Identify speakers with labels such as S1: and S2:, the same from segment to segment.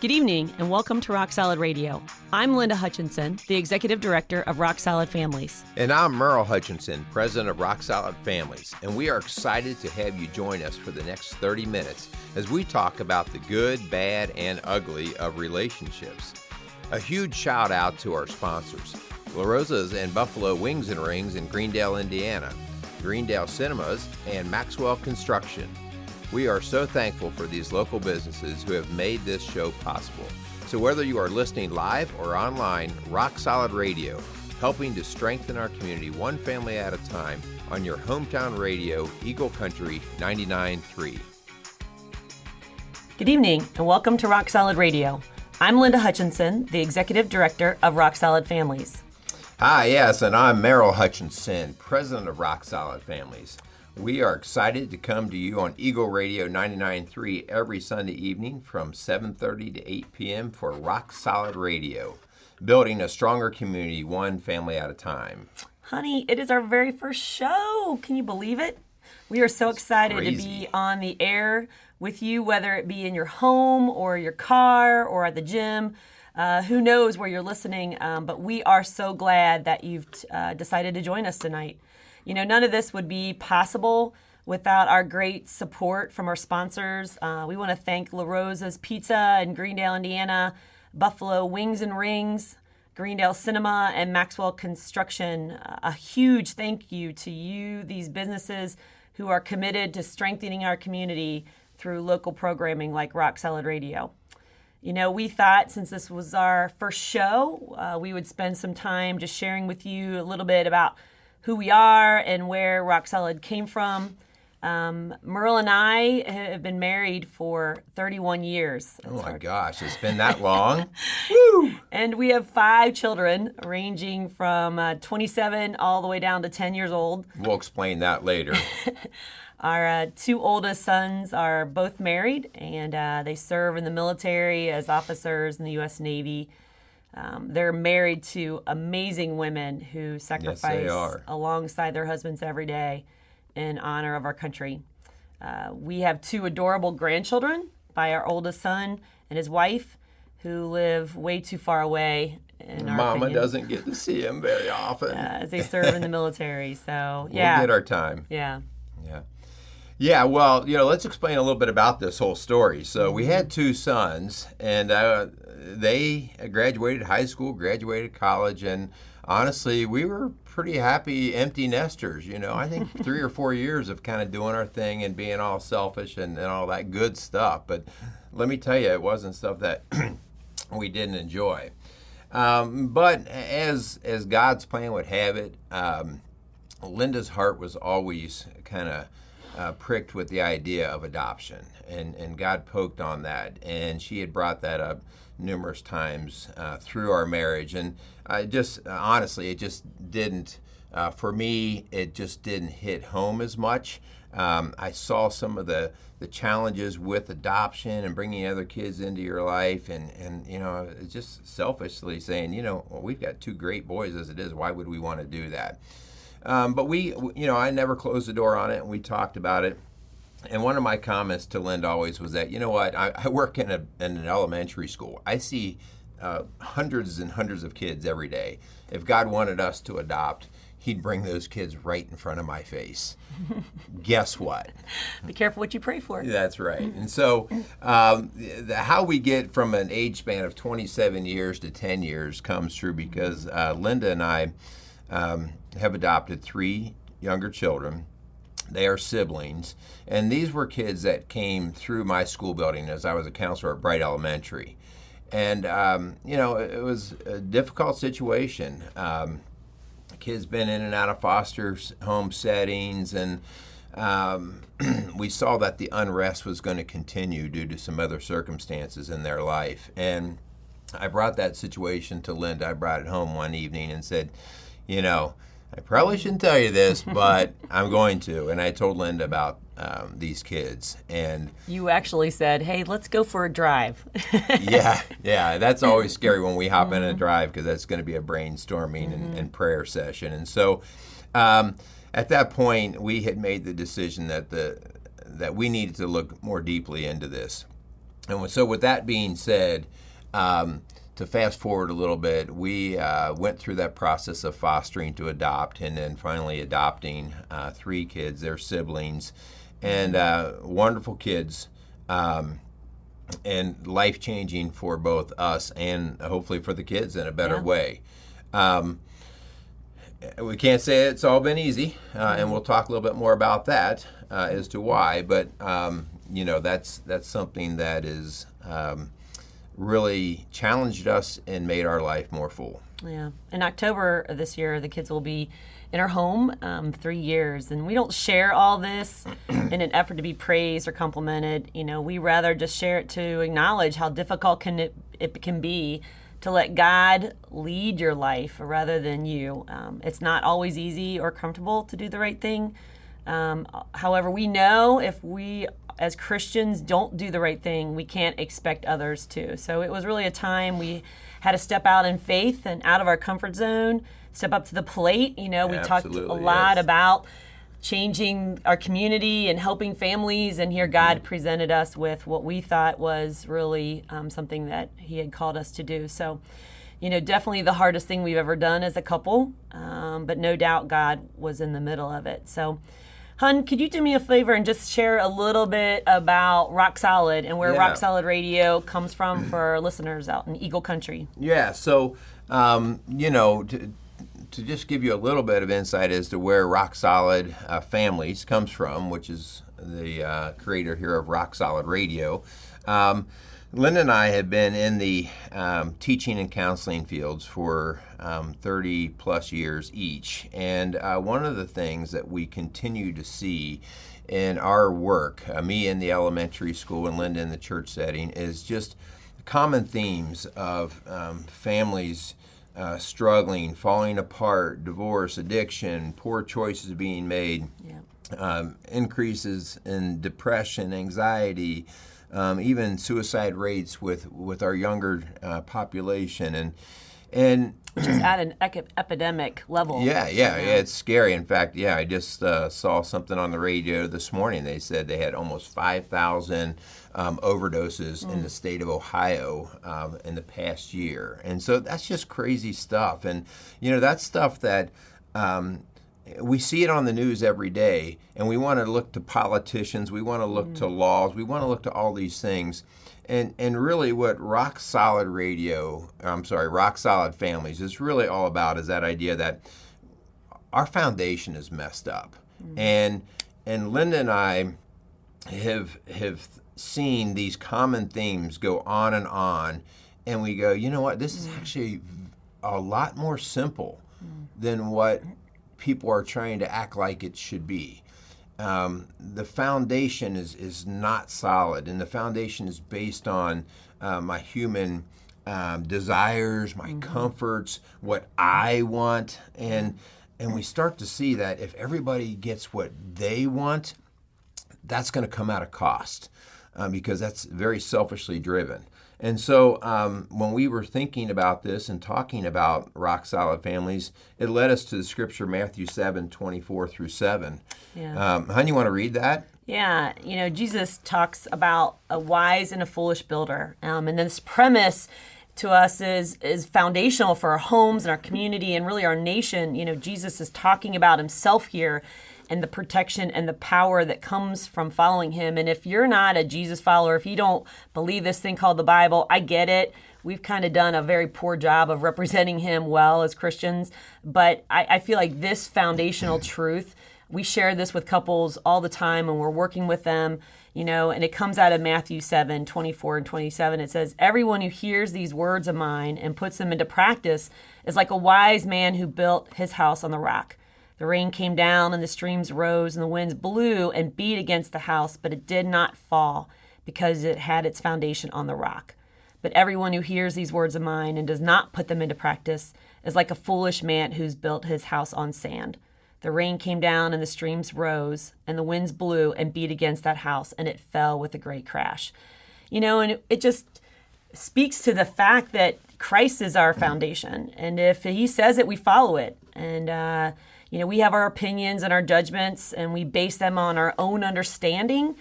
S1: Good evening and welcome to Rock Solid Radio. I'm Linda Hutchinson, the Executive Director of Rock Solid Families.
S2: And I'm Merrill Hutchinson, President of Rock Solid Families, and we are excited to have you join us for the next 30 minutes as we talk about the good, bad, and ugly of relationships. A huge shout out to our sponsors, La Rosa's and Buffalo Wings and Rings in Greendale, Indiana, Greendale Cinemas, and Maxwell Construction. We are so thankful for these local businesses who have made this show possible. So whether you are listening live or online, Rock Solid Radio, helping to strengthen our community one family at a time on your hometown radio, Eagle Country 99.3.
S1: Good evening and welcome to Rock Solid Radio. I'm Linda Hutchinson, the Executive Director of Rock Solid Families.
S2: Hi, yes, and I'm Merrill Hutchinson, President of Rock Solid Families. We are excited to come to you on Eagle Radio 99.3 every Sunday evening from 7:30 to 8 p.m. for Rock Solid Radio, building a stronger community one family at a time.
S1: Honey, it is our very first show. Can you believe it? We are so excited to be on the air with you, whether it be in your home or your car or at the gym. Who knows where you're listening, but we are so glad that you've decided to join us tonight. You know, none of this would be possible without our great support from our sponsors. We want to thank La Rosa's Pizza in Greendale, Indiana, Buffalo Wings and Rings, Greendale Cinema, and Maxwell Construction. A huge thank you to you, these businesses who are committed to strengthening our community through local programming like Rock Solid Radio. You know, we thought since this was our first show, we would spend some time just sharing with you a little bit about who we are and where Rock Solid came from. Merrill and I have been married for 31 years.
S2: Oh my gosh, it's been that long? Woo!
S1: And we have 5 children ranging from 27 all the way down to 10 years old.
S2: We'll explain that later.
S1: Our 2 oldest sons are both married, and they serve in the military as officers in the U.S. Navy. They're married to amazing women who sacrifice alongside their husbands every day in honor of our country. We have 2 adorable grandchildren by our oldest son and his wife who live way too far away.
S2: Mama doesn't get to see him very often.
S1: As they serve in the military. So,
S2: yeah. We'll get our time.
S1: Yeah.
S2: Yeah, well, you know, let's explain a little bit about this whole story. So we had 2 sons, and they graduated high school, graduated college, and honestly, we were pretty happy empty nesters. You know, I think 3 or 4 years of kind of doing our thing and being all selfish and all that good stuff. But let me tell you, it wasn't stuff that we didn't enjoy. But as God's plan would have it, Linda's heart was always kind of pricked with the idea of adoption, and God poked on that, and she had brought that up numerous times through our marriage, and I just honestly, it just didn't for me, it just didn't hit home as much. I saw some of the challenges with adoption and bringing other kids into your life, and you know, just selfishly saying, you know, well, we've got 2 great boys as it is, why would we want to do that? But I never closed the door on it, and we talked about it. And one of my comments to Linda always was that, you know what, I work in an elementary school. I see hundreds and hundreds of kids every day. If God wanted us to adopt, he'd bring those kids right in front of my face. Guess what?
S1: Be careful what you pray for.
S2: That's right. And so how we get from an age span of 27 years to 10 years comes through because Linda and I have adopted 3 younger children. They are siblings, and these were kids that came through my school building as I was a counselor at Bright Elementary. And, it was a difficult situation. Kids been in and out of foster home settings, and we saw that the unrest was going to continue due to some other circumstances in their life. And I brought that situation to Linda. I brought it home one evening and said, you know, I probably shouldn't tell you this, but I'm going to. And I told Linda about these kids. And
S1: you actually said, hey, let's go for a drive.
S2: yeah. That's always scary when we hop in a drive because that's going to be a brainstorming and prayer session. And so at that point, we had made the decision that we needed to look more deeply into this. And so with that being said, to fast forward a little bit, we went through that process of fostering to adopt, and then finally adopting 3 kids, their siblings, and wonderful kids, and life-changing for both us and hopefully for the kids in a better way. We can't say it's all been easy, and we'll talk a little bit more about that as to why, but that's something that is really challenged us and made our life more full.
S1: Yeah. In October of this year, the kids will be in our home 3 years, and we don't share all this in an effort to be praised or complimented. We rather just share it to acknowledge how difficult it can be to let God lead your life rather than you. It's not always easy or comfortable to do the right thing. However, we know if we as Christians don't do the right thing, we can't expect others to. So it was really a time we had to step out in faith and out of our comfort zone, step up to the plate. We talked a lot about changing our community and helping families, and here God presented us with what we thought was really something that he had called us to do. So, definitely the hardest thing we've ever done as a couple, but no doubt God was in the middle of it. So, Hun, could you do me a favor and just share a little bit about Rock Solid and where Rock Solid Radio comes from for our listeners out in Eagle Country?
S2: Yeah, so, to just give you a little bit of insight as to where Rock Solid Families comes from, which is the creator here of Rock Solid Radio. Linda and I have been in the teaching and counseling fields for 30 plus years each. And one of the things that we continue to see in our work, me in the elementary school and Linda in the church setting, is just common themes of families struggling, falling apart, divorce, addiction, poor choices being made, increases in depression, anxiety, even suicide rates with our younger population, and
S1: which is at an epidemic level.
S2: Yeah, it's scary. In fact, I just saw something on the radio this morning. They said they had almost 5,000 overdoses in the state of Ohio in the past year. And so that's just crazy stuff. And, that's stuff that we see it on the news every day, and we want to look to politicians, we want to look to laws, we want to look to all these things. And really what Rock Solid Families is really all about is that idea that our foundation is messed up. And Linda and I have seen these common themes go on, and we go, you know what, this is actually a lot more simple than what people are trying to act like it should be. The foundation is not solid, and the foundation is based on my human desires, my comforts, what I want, and we start to see that if everybody gets what they want, that's going to come at a cost, because that's very selfishly driven. And so when we were thinking about this and talking about Rock Solid Families, it led us to the scripture Matthew 7:24-7. Hun, you want to read that?
S1: Yeah, Jesus talks about a wise and a foolish builder. And this premise to us is foundational for our homes and our community and really our nation. Jesus is talking about himself here and the protection and the power that comes from following him. And if you're not a Jesus follower, if you don't believe this thing called the Bible, I get it. We've kind of done a very poor job of representing him well as Christians. But I feel like this foundational truth, we share this with couples all the time when we're working with them, and it comes out of Matthew 7:24-27. It says, "Everyone who hears these words of mine and puts them into practice is like a wise man who built his house on the rock. The rain came down and the streams rose and the winds blew and beat against the house, but it did not fall because it had its foundation on the rock. But everyone who hears these words of mine and does not put them into practice is like a foolish man who's built his house on sand. The rain came down and the streams rose and the winds blew and beat against that house, and it fell with a great crash." And it just speaks to the fact that Christ is our foundation. And if he says it, we follow it. And, we have our opinions and our judgments, and we base them on our own understanding.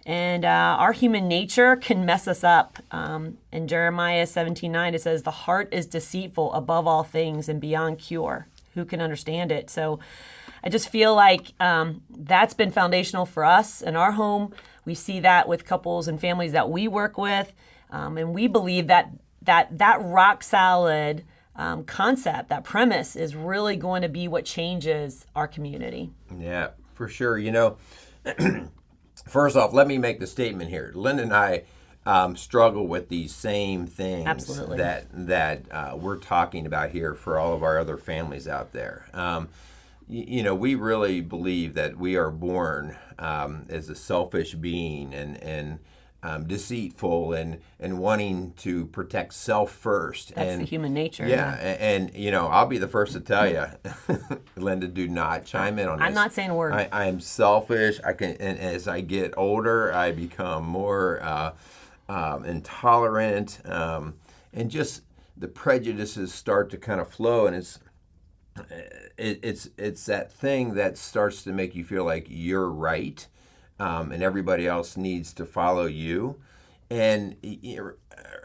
S1: And our human nature can mess us up. In Jeremiah 17:9, it says, "The heart is deceitful above all things and beyond cure. Who can understand it?" So I just feel like that's been foundational for us in our home. We see that with couples and families that we work with. And we believe that rock solid concept, that premise, is really going to be what changes our community.
S2: Yeah, for sure. First off, let me make the statement here. Linda and I struggle with these same things.
S1: Absolutely.
S2: that we're talking about here for all of our other families out there. We really believe that we are born as a selfish being and deceitful and wanting to protect self first.
S1: That's the human nature.
S2: Yeah, and I'll be the first to tell you, Linda, do not chime in on this.
S1: I'm not saying a word.
S2: I am selfish. And as I get older, I become more intolerant, and just the prejudices start to kind of flow, and it's that thing that starts to make you feel like you're right. And everybody else needs to follow you. And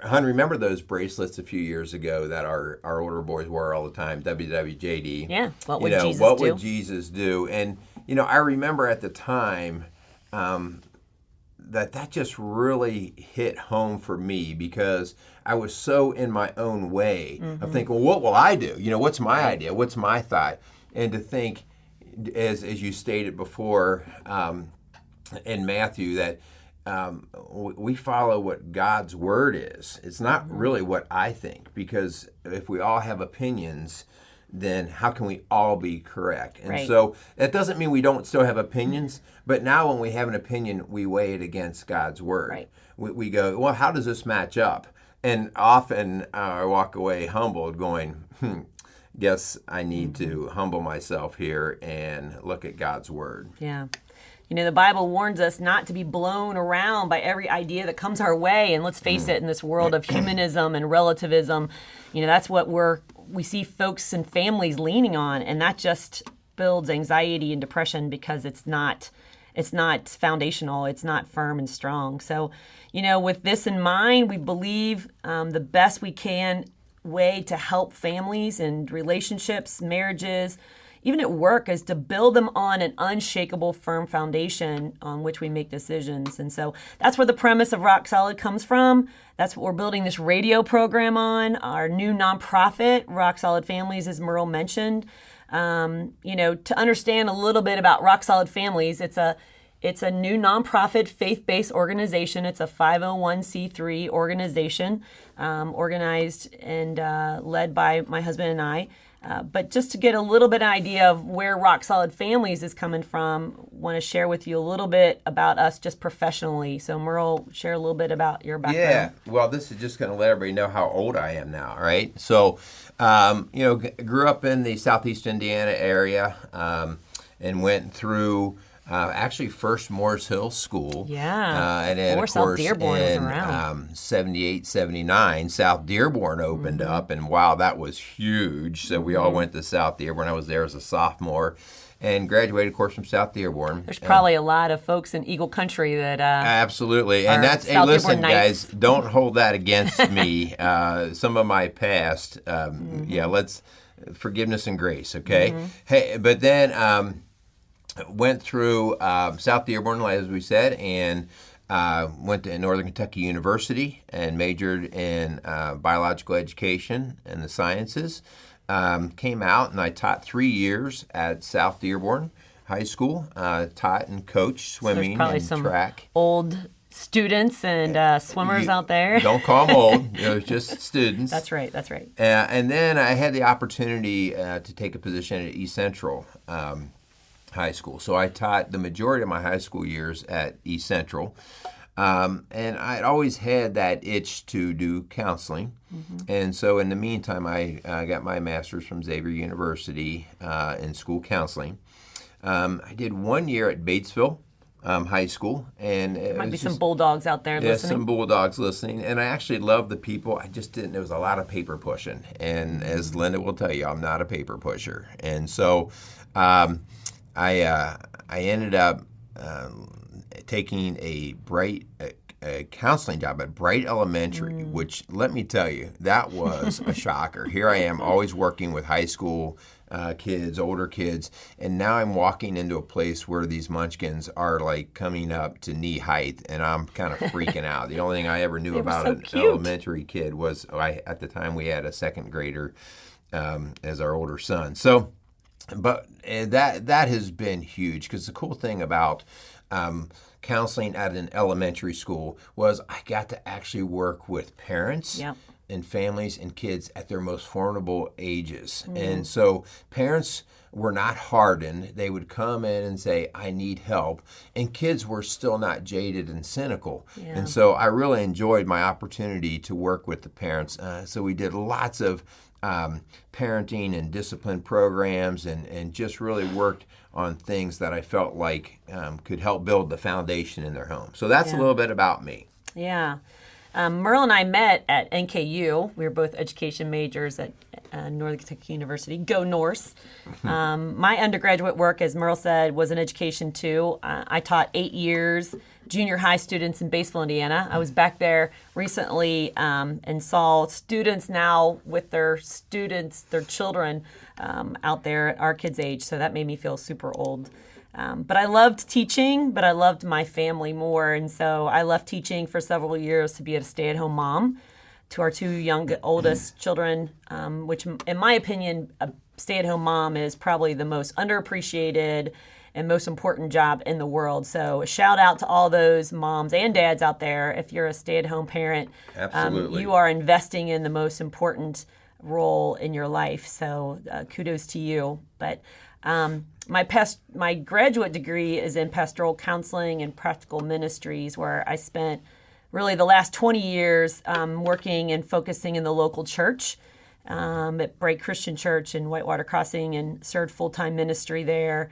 S2: Hun, remember those bracelets a few years ago that our older boys wore all the time, WWJD?
S1: Yeah, what would Jesus do?
S2: What would Jesus do? And, I remember at the time that just really hit home for me, because I was so in my own way of thinking, well, what will I do? What's my idea? What's my thought? And to think, as you stated before, in Matthew, that we follow what God's word is. It's not really what I think, because if we all have opinions, then how can we all be correct? And so that doesn't mean we don't still have opinions, but now when we have an opinion, we weigh it against God's word.
S1: Right.
S2: We go, well, how does this match up? And often I walk away humbled going, guess I need to humble myself here and look at God's word.
S1: Yeah. The Bible warns us not to be blown around by every idea that comes our way. And let's face it, in this world of humanism and relativism, that's what we see folks and families leaning on. And that just builds anxiety and depression, because it's not foundational. It's not firm and strong. So, with this in mind, we believe the best we can way to help families and relationships, marriages, even at work, is to build them on an unshakable, firm foundation on which we make decisions. And so that's where the premise of Rock Solid comes from. That's what we're building this radio program on. Our new nonprofit, Rock Solid Families, as Merrill mentioned. To understand a little bit about Rock Solid Families, it's a new nonprofit faith-based organization. It's a 501c3 organization, organized and led by my husband and I. But just to get a little bit of idea of where Rock Solid Families is coming from, want to share with you a little bit about us just professionally. So Merrill, share a little bit about your background.
S2: Yeah, well, this is just going to let everybody know how old I am now, right? So, grew up in the Southeast Indiana area, and went through actually first Morris Hill School.
S1: Yeah.
S2: And then, of course,
S1: South Dearborn was
S2: in
S1: around.
S2: 78, 79, South Dearborn opened up. And wow, that was huge. So we all went to South Dearborn. I was there as a sophomore and graduated, of course, from South Dearborn.
S1: There's probably a lot of folks in Eagle Country that
S2: absolutely. And that's, hey, listen, guys, don't hold that against me. Some of my past, let's forgiveness and grace, okay? Hey, but then went through South Dearborn, as we said, and went to Northern Kentucky University and majored in biological education and the sciences. Came out and I taught 3 years at South Dearborn High School. Taught and coached swimming and track.
S1: Old students and swimmers out there.
S2: Don't call them old. Just students.
S1: That's right.
S2: And then I had the opportunity to take a position at East Central High School. So I taught the majority of my high school years at East Central. And I'd always had that itch to do counseling. And so in the meantime, I got my master's from Xavier University in school counseling. I did 1 year at Batesville High School. And
S1: there might be some Bulldogs out there listening.
S2: Yeah, some Bulldogs listening. And I actually loved the people. I just didn't. There was a lot of paper pushing. And as Linda will tell you, I'm not a paper pusher. And so I ended up taking a counseling job at Bright Elementary, which, let me tell you, that was a shocker. Here I am always working with high school kids, older kids, and now I'm walking into a place where these munchkins are like coming up to knee height, and I'm kind of freaking out. The only thing I ever knew about an elementary kid was, at the time we had a second grader as our older son. So, but that has been huge, because the cool thing about counseling at an elementary school was I got to actually work with parents and families and kids at their most vulnerable ages. And so parents were not hardened. They would come in and say, I need help. And kids were still not jaded and cynical. And so I really enjoyed my opportunity to work with the parents. So we did lots of parenting and discipline programs, and just really worked on things that I felt like could help build the foundation in their home. So that's a little bit about me.
S1: Yeah. Merrill and I met at NKU. We were both education majors at Northern Kentucky University. Go Norse. My undergraduate work, as Merrill said, was in education too. I taught 8 years junior high students in Batesville, Indiana. I was back there recently and saw students now with their children out there at our kids' age. So that made me feel super old. But I loved teaching, but I loved my family more. And so I left teaching for several years to be a stay-at-home mom to our 2 oldest children, which in my opinion, a stay-at-home mom is probably the most underappreciated and most important job in the world. So a shout out to all those moms and dads out there. If you're a stay-at-home parent, you are investing in the most important role in your life. So kudos to you. But my graduate degree is in pastoral counseling and practical ministries, where I spent really the last 20 years working and focusing in the local church at Bright Christian Church in Whitewater Crossing, and served full-time ministry there,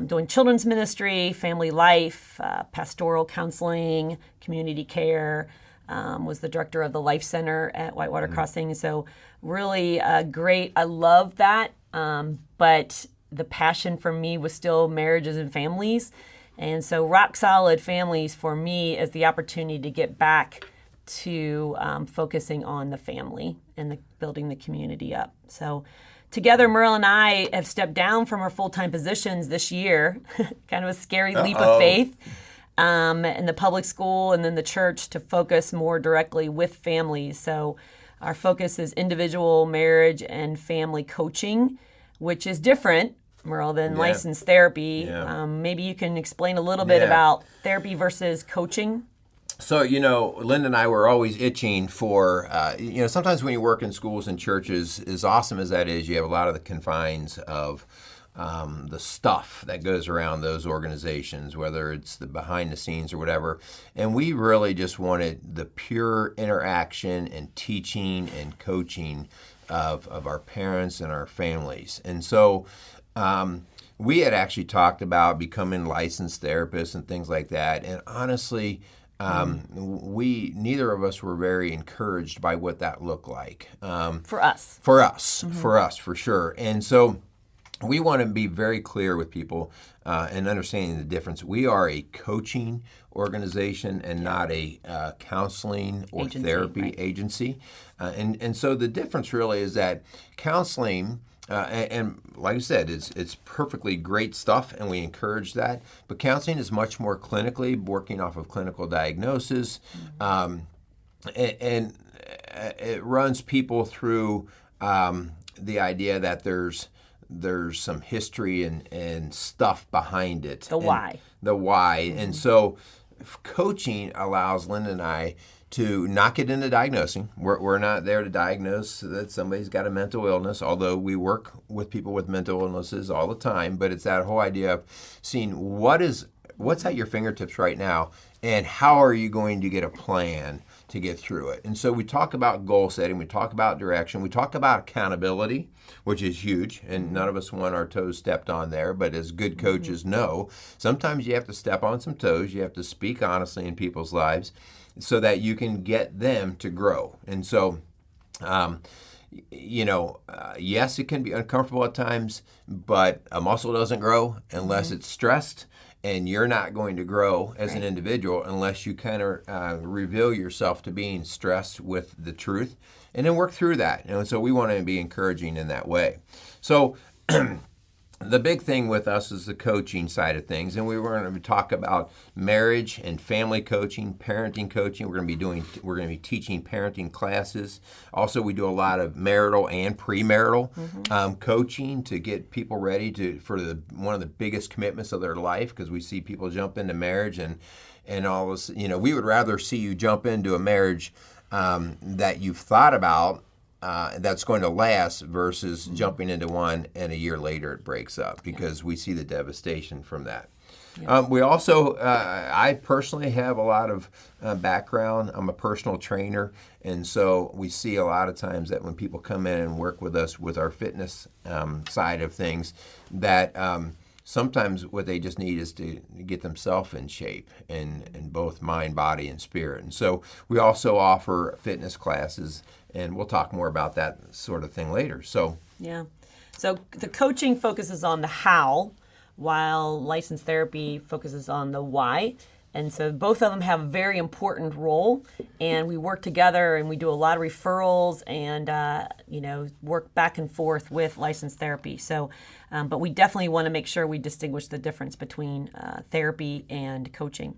S1: doing children's ministry, family life, pastoral counseling, community care. Was the director of the Life Center at Whitewater Crossing. So really great. I love that. But the passion for me was still marriages and families. And so rock solid families for me is the opportunity to get back to focusing on the family and building the community up. So together, Merrill and I have stepped down from our full-time positions this year, kind of a scary leap of faith, in the public school and then the church, to focus more directly with families. So our focus is individual marriage and family coaching, which is different, Merrill, than licensed therapy. Maybe you can explain a little bit about therapy versus coaching.
S2: So, Linda and I were always itching for, sometimes when you work in schools and churches, as awesome as that is, you have a lot of the confines of the stuff that goes around those organizations, whether it's the behind the scenes or whatever. And we really just wanted the pure interaction and teaching and coaching of our parents and our families. And so we had actually talked about becoming licensed therapists and things like that. And honestly, neither of us were very encouraged by what that looked like.
S1: For us,
S2: for sure. And so we want to be very clear with people and understanding the difference. We are a coaching organization and not a counseling or therapy agency. And so the difference really is that counseling, and like I said, it's perfectly great stuff, and we encourage that. But counseling is much more clinically, working off of clinical diagnosis, and it runs people through the idea that there's some history and stuff behind it. The why. And so coaching allows Linda and I to not get into diagnosing. We're not there to diagnose that somebody's got a mental illness, although we work with people with mental illnesses all the time. But it's that whole idea of seeing what's at your fingertips right now, and how are you going to get a plan to get through it. And so we talk about goal setting, we talk about direction, we talk about accountability, which is huge, and none of us want our toes stepped on there, but as good coaches know, sometimes you have to step on some toes, you have to speak honestly in people's lives so that you can get them to grow. And so, yes, it can be uncomfortable at times, but a muscle doesn't grow unless it's stressed. And you're not going to grow as an individual unless you kind of reveal yourself to being stressed with the truth and then work through that. And so we want to be encouraging in that way. So the big thing with us is the coaching side of things, and we were going to talk about marriage and family coaching, parenting coaching. We're going to be teaching parenting classes. Also, we do a lot of marital and premarital coaching to get people ready for one of the biggest commitments of their life, because we see people jump into marriage and all this. We would rather see you jump into a marriage that you've thought about. That's going to last versus jumping into one and a year later it breaks up, because we see the devastation from that. Yeah. We also, I personally have a lot of background. I'm a personal trainer, and so we see a lot of times that when people come in and work with us with our fitness side of things, that sometimes what they just need is to get themselves in shape in both mind, body, and spirit. And so we also offer fitness classes, and we'll talk more about that sort of thing later. So the coaching focuses on the how, while licensed therapy focuses on the why. And so both of them have a very important role, and we work together, and we do a lot of referrals and work back and forth with licensed therapy. So, but we definitely want to make sure we distinguish the difference between therapy and coaching.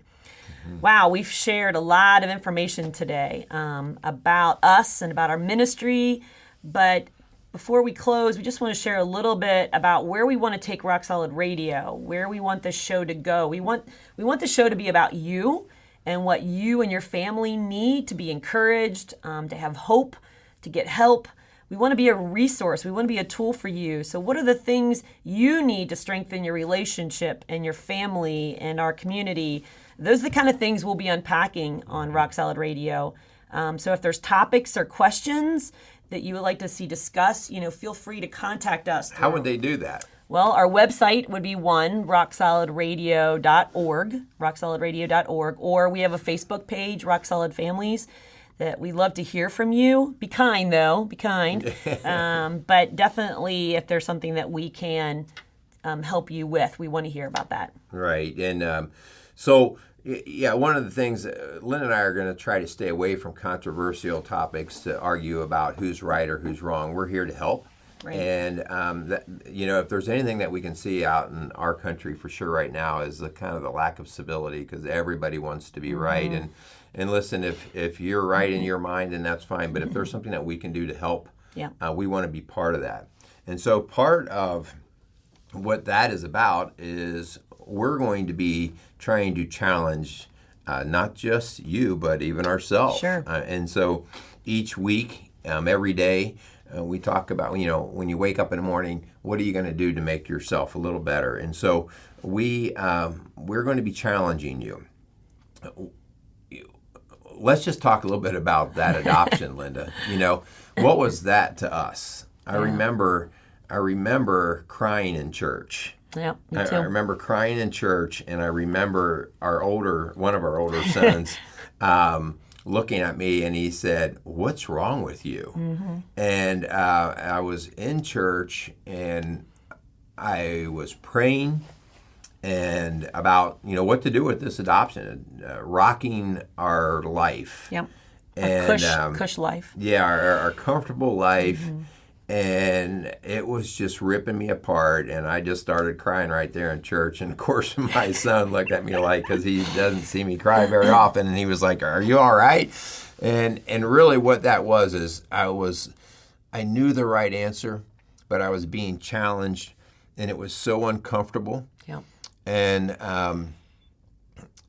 S2: Wow, we've shared a lot of information today about us and about our ministry, but before we close, we just want to share a little bit about where we want to take Rock Solid Radio, where we want this show to go. We want the show to be about you and what you and your family need to be encouraged, to have hope, to get help. We want to be a resource. We want to be a tool for you. So what are the things you need to strengthen your relationship and your family and our community? Those are the kind of things we'll be unpacking on Rock Solid Radio. So if there's topics or questions that you would like to see discussed, feel free to contact us. How would they do that?
S1: Well, our website would be rocksolidradio.org, or we have a Facebook page, Rock Solid Families, that we love to hear from you. Be kind, though. Be kind. But definitely, if there's something that we can help you with, we want to hear about that.
S2: Right. And so, one of the things, Lynn and I are going to try to stay away from controversial topics to argue about who's right or who's wrong. We're here to help. Right. And, if there's anything that we can see out in our country for sure right now is the kind of the lack of civility, because everybody wants to be right. And listen, if you're right in your mind, then that's fine. But if there's something that we can do to help, we want to be part of that. And so part of what that is about is we're going to be trying to challenge not just you, but even ourselves.
S1: Sure.
S2: And so each week, every day, we talk about, when you wake up in the morning, what are you going to do to make yourself a little better? And so we're going to be challenging you. Let's just talk a little bit about that adoption, Linda. What was that to us? I remember crying in church.
S1: Yeah, me too.
S2: I remember crying in church, and I remember one of our older sons looking at me, and he said, "What's wrong with you?" Mm-hmm. And I was in church, and I was praying and about what to do with this adoption, rocking our life.
S1: Yep.
S2: And
S1: cush life.
S2: Yeah, our comfortable life. Mm-hmm. And it was just ripping me apart, and I just started crying right there in church. And of course, my son looked at me because he doesn't see me cry very often, and he was like, "Are you all right?" And really, what that was is I knew the right answer, but I was being challenged, and it was so uncomfortable.
S1: Yeah.
S2: And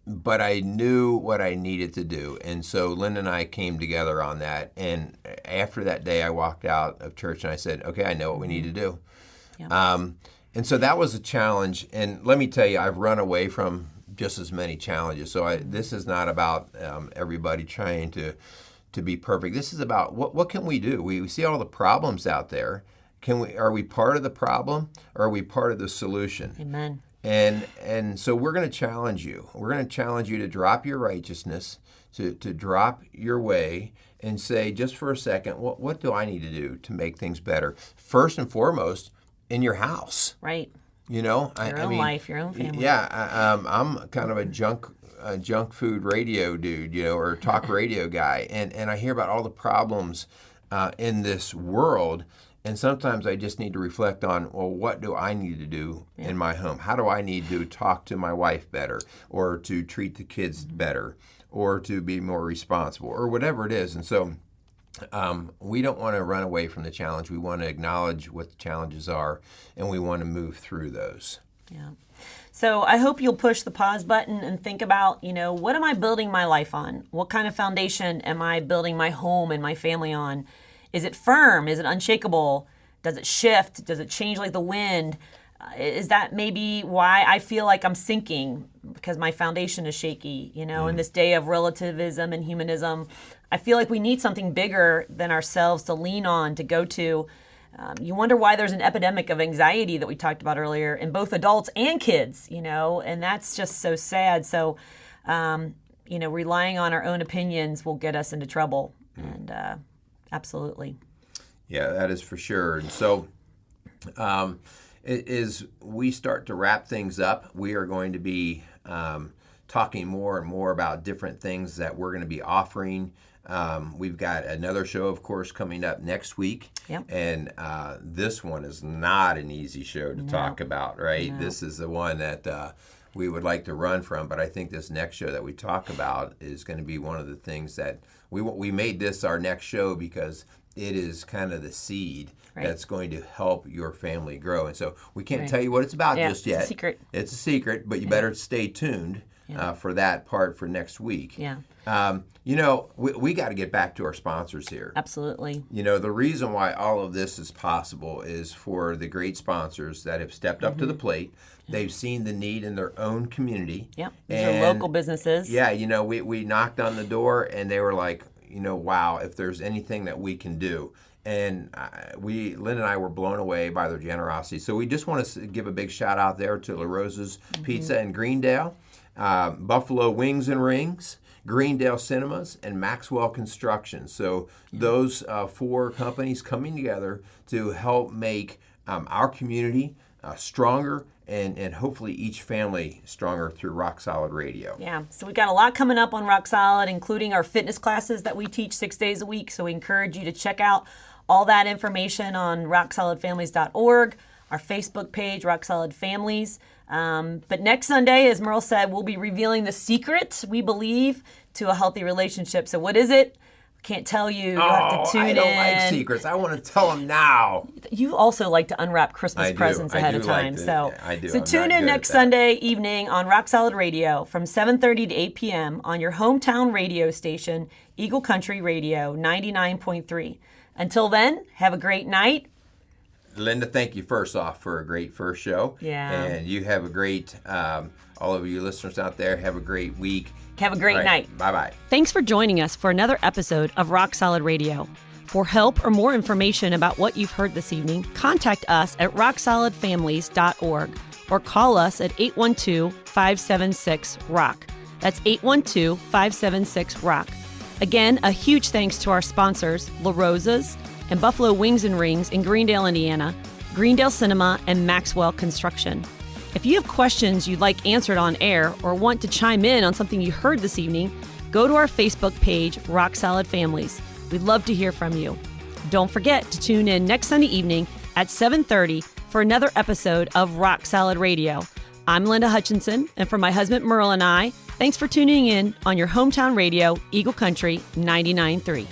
S2: but I knew what I needed to do. And so Lynn and I came together on that. And after that day, I walked out of church and I said, okay, I know what we need to do. Yeah. And so that was a challenge. And let me tell you, I've run away from just as many challenges. So this is not about everybody trying to be perfect. This is about what can we do? We see all the problems out there. Are we part of the problem, or are we part of the solution?
S1: Amen.
S2: And so we're going to challenge you. We're going to challenge you to drop your righteousness, to drop your way, and say, just for a second, what do I need to do to make things better? First and foremost, in your house.
S1: Right.
S2: Your
S1: own life, your own family.
S2: Yeah, I'm kind of a junk food radio dude, or talk radio guy, and I hear about all the problems in this world, and sometimes I just need to reflect on, well, what do I need to do in my home? How do I need to talk to my wife better, or to treat the kids better, or to be more responsible, or whatever it is, and so. We don't want to run away from the challenge. We want to acknowledge what the challenges are, and we want to move through those.
S1: Yeah. So I hope you'll push the pause button and think about, what am I building my life on? What kind of foundation am I building my home and my family on? Is it firm? Is it unshakable? Does it shift? Does it change like the wind? Is that maybe why I feel like I'm sinking, because my foundation is shaky, in this day of relativism and humanism? I feel like we need something bigger than ourselves to lean on, to go to. You wonder why there's an epidemic of anxiety that we talked about earlier in both adults and kids, and that's just so sad. So, relying on our own opinions will get us into trouble. And absolutely.
S2: Yeah, that is for sure. And so, as we start to wrap things up, we are going to be talking more and more about different things that we're going to be offering. We've got another show, of course, coming up next week.
S1: Yep.
S2: And this one is not an easy show to talk about, right? No. This is the one that we would like to run from, but I think this next show that we talk about is going to be one of the things that we made this our next show because it is kind of the seed that's going to help your family grow. And so we can't tell you what it's about just yet.
S1: It's a secret.
S2: It's a secret, but you better stay tuned for that part for next week.
S1: Yeah.
S2: We got to get back to our sponsors here.
S1: Absolutely.
S2: The reason why all of this is possible is for the great sponsors that have stepped up to the plate. They've seen the need in their own community.
S1: Yeah. These are local businesses.
S2: Yeah. We knocked on the door and they were like, wow, if there's anything that we can do. And Lynn and I were blown away by their generosity. So we just want to give a big shout out there to La Rosa's Pizza in Greendale, Buffalo Wings and Rings, Greendale Cinemas, and Maxwell Construction. So those 4 companies coming together to help make our community stronger and hopefully each family stronger through Rock Solid Radio.
S1: Yeah, so we've got a lot coming up on Rock Solid, including our fitness classes that we teach 6 days a week. So we encourage you to check out all that information on rocksolidfamilies.org, our Facebook page, Rock Solid Families. But next Sunday, as Merrill said, we'll be revealing the secret, we believe, to a healthy relationship. So what is it? Can't tell you. You'll have to tune in.
S2: I don't like secrets. I want to tell them now.
S1: You also like to unwrap Christmas presents ahead of time.
S2: I do.
S1: So tune in next Sunday evening on Rock Solid Radio from 7:30 to 8 p.m. on your hometown radio station, Eagle Country Radio 99.3. Until then, have a great night.
S2: Linda, thank you first off for a great first show.
S1: Yeah.
S2: And you have a great, all of you listeners out there, have a great week.
S1: Have a great night.
S2: Bye-bye.
S1: Thanks for joining us for another episode of Rock Solid Radio. For help or more information about what you've heard this evening, contact us at rocksolidfamilies.org or call us at 812-576-ROCK. That's 812-576-ROCK. Again, a huge thanks to our sponsors, La Rosa's and Buffalo Wings and Rings in Greendale, Indiana, Greendale Cinema, and Maxwell Construction. If you have questions you'd like answered on air or want to chime in on something you heard this evening, go to our Facebook page, Rock Solid Families. We'd love to hear from you. Don't forget to tune in next Sunday evening at 7:30 for another episode of Rock Solid Radio. I'm Linda Hutchinson, and for my husband Merrill and I, thanks for tuning in on your hometown radio, Eagle Country 99.3.